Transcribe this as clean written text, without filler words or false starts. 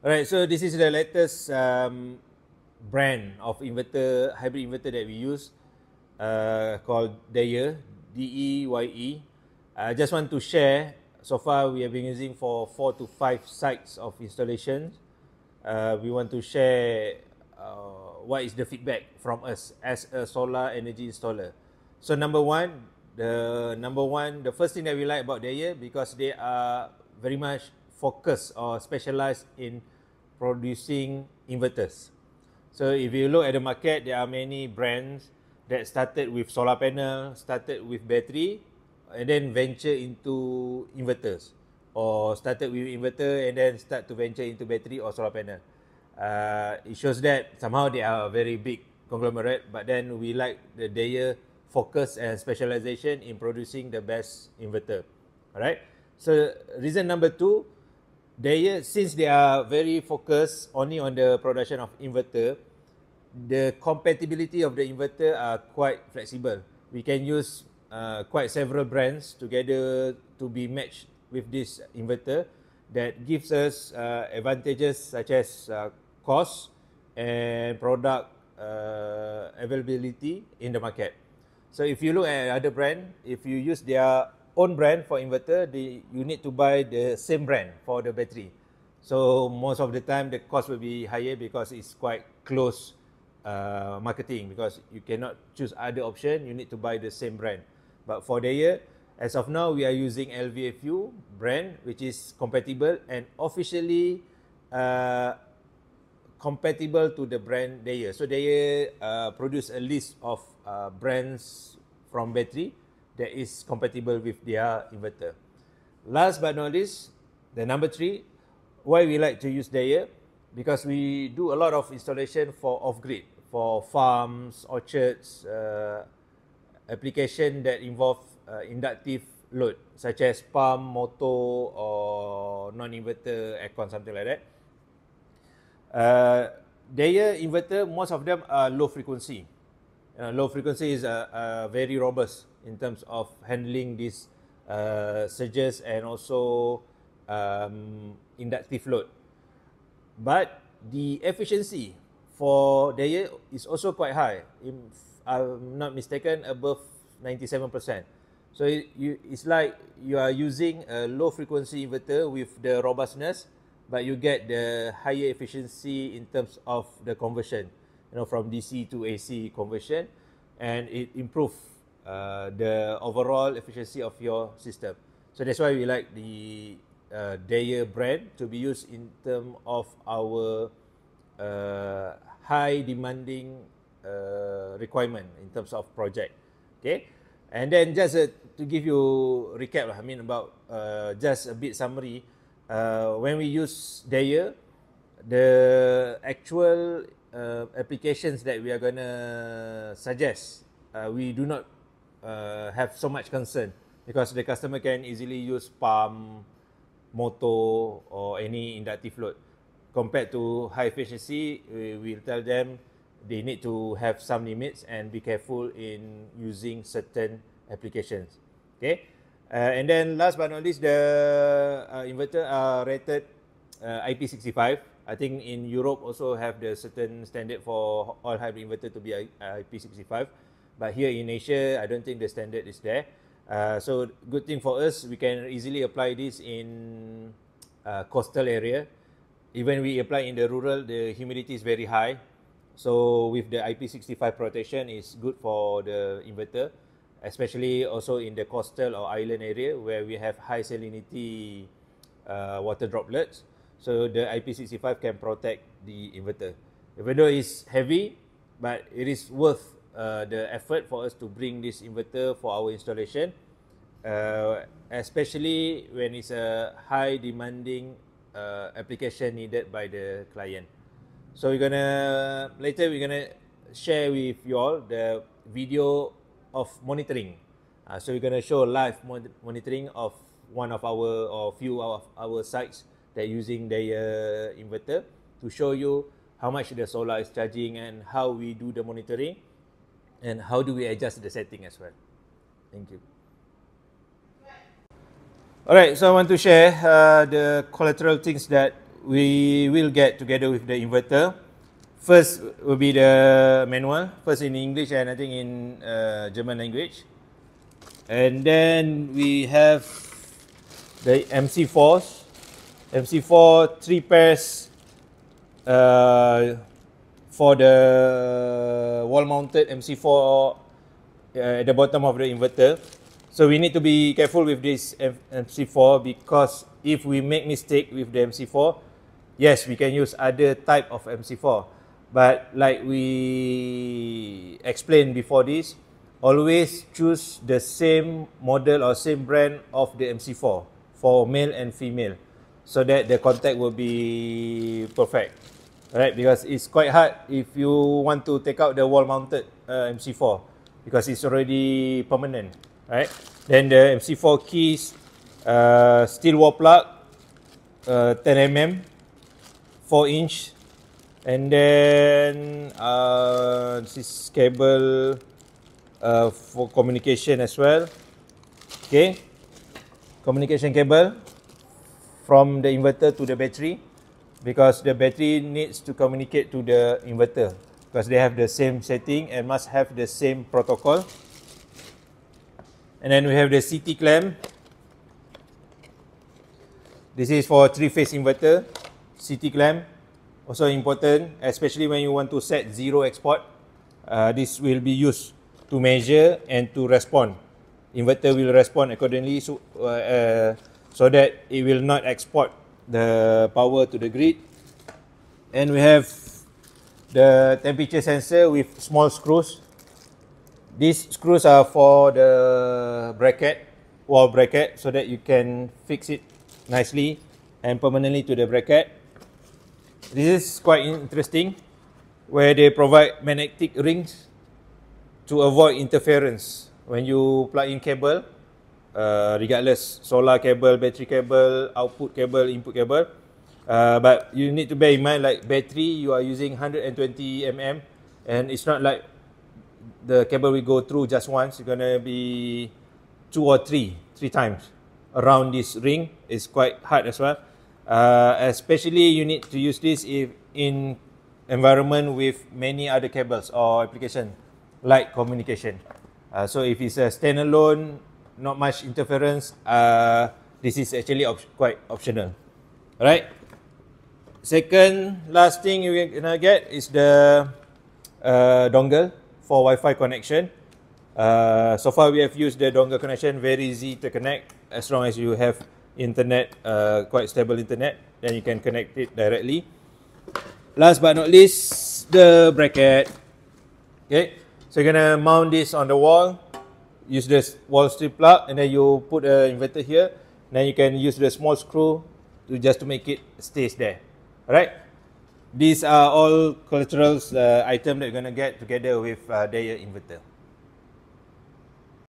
Alright, so this is the latest brand of inverter, hybrid inverter that we use, called Deye, D-E-Y-E. I just want to share, so far we have been using for 4 to 5 sites of installations. We want to share what is the feedback from us as a solar energy installer. So the first thing that we like about Deye, because they are very much focused or specialized in producing inverters. So if you look at the market, there are many brands that started with solar panel, started with battery, and then venture into inverters, or started with inverter and then start to venture into battery or solar panel. It shows that somehow they are a very big conglomerate, but then we like the Deye focus and specialization in producing the best inverter. Alright, so reason number 2, Deye, since they are very focused only on the production of inverter, the compatibility of the inverter are quite flexible. We can use quite several brands together to be matched with this inverter. That gives us advantages such as cost and product availability in the market. So if you look at other brand, if you use their own brand for inverter, you need to buy the same brand for the battery. So most of the time the cost will be higher because it's quite close marketing, because you cannot choose other option, you need to buy the same brand. But for Deye, as of now, we are using LVFU brand, which is compatible and officially compatible to the brand Deye. So Deye produce a list of brands from battery that is compatible with their inverter. Last but not least, the number 3, why we like to use Deye, because we do a lot of installation for off-grid, for farms, orchards, application that involve inductive load, such as pump, motor, or non-inverter, aircon, something like that. Deye inverter, most of them are low frequency. Low frequency is very robust in terms of handling these surges and also inductive load. But the efficiency for Deye is also quite high. If I'm not mistaken, above 97%. So it's like you are using a low frequency inverter with the robustness, but you get the higher efficiency in terms of the conversion, from DC to AC conversion, and it improves the overall efficiency of your system. So that's why we like the Deye brand to be used in terms of our high demanding requirement in terms of project. Okay, and then just to give you recap, about just a bit summary. When we use Deye, the actual applications that we are gonna suggest, we do not have so much concern, because the customer can easily use pump, motor, or any inductive load. Compared to high efficiency, we will tell them they need to have some limits and be careful in using certain applications. Okay, and then last but not least, the inverter are rated IP65. I think in Europe also have the certain standard for all hybrid inverter to be IP65, but here in Asia, I don't think the standard is there. So good thing for us, we can easily apply this in coastal area. Even we apply in the rural, the humidity is very high. So with the IP65 protection, is good for the inverter, especially also in the coastal or island area where we have high salinity water droplets. So the IP65 can protect the inverter. Even though it's heavy, but it is worth the effort for us to bring this inverter for our installation, especially when it's a high demanding application needed by the client. So later we're gonna share with you all the video of monitoring. So we're gonna show live monitoring of one of our or few of our sites that using their inverter, to show you how much the solar is charging and how we do the monitoring and how do we adjust the setting as well. Thank you. Alright, so I want to share the collateral things that we will get together with the inverter. First will be the manual, first in English and I think in German language. And then we have the MC4s. MC4 3 pairs for the wall mounted MC4 at the bottom of the inverter. So we need to be careful with this MC4 because if we make mistake with the MC4, yes, we can use other type of MC4. But like we explained before this, always choose the same model or same brand of the MC4 for male and female, so that the contact will be perfect, right? Because it's quite hard if you want to take out the wall mounted MC4 because it's already permanent, right? Then the MC4 keys, steel wall plug, 10 mm, 4 inch, and then this is cable for communication as well. Okay, communication cable from the inverter to the battery, because the battery needs to communicate to the inverter because they have the same setting and must have the same protocol. And then we have the CT clamp. This is for 3-phase inverter. CT clamp also important, especially when you want to set zero export. This will be used to measure and to respond. Inverter will respond accordingly, so that it will not export the power to the grid. And we have the temperature sensor with small screws. These screws are for the bracket, wall bracket, so that you can fix it nicely and permanently to the bracket. This is quite interesting, where they provide magnetic rings to avoid interference when you plug in cable, regardless solar cable, battery cable, output cable, input cable. But you need to bear in mind, like battery, you are using 120 mm, and it's not like the cable will go through just once. It's gonna be 2 or 3 times around this ring. It's quite hard as well. Especially you need to use this if in environment with many other cables or application like communication. So if it's a standalone, not much interference, this is actually quite optional. Alright. Second, last thing you're gonna get is the dongle for Wi-Fi connection. So far we have used the dongle connection, very easy to connect as long as you have internet, quite stable internet, then you can connect it directly. Last but not least, the bracket. Okay, so you're gonna mount this on the wall, use this wall strip plug, and then you put the inverter here. Then you can use the small screw to just to make it stays there. Alright, these are all collaterals item that you're gonna get together with their inverter.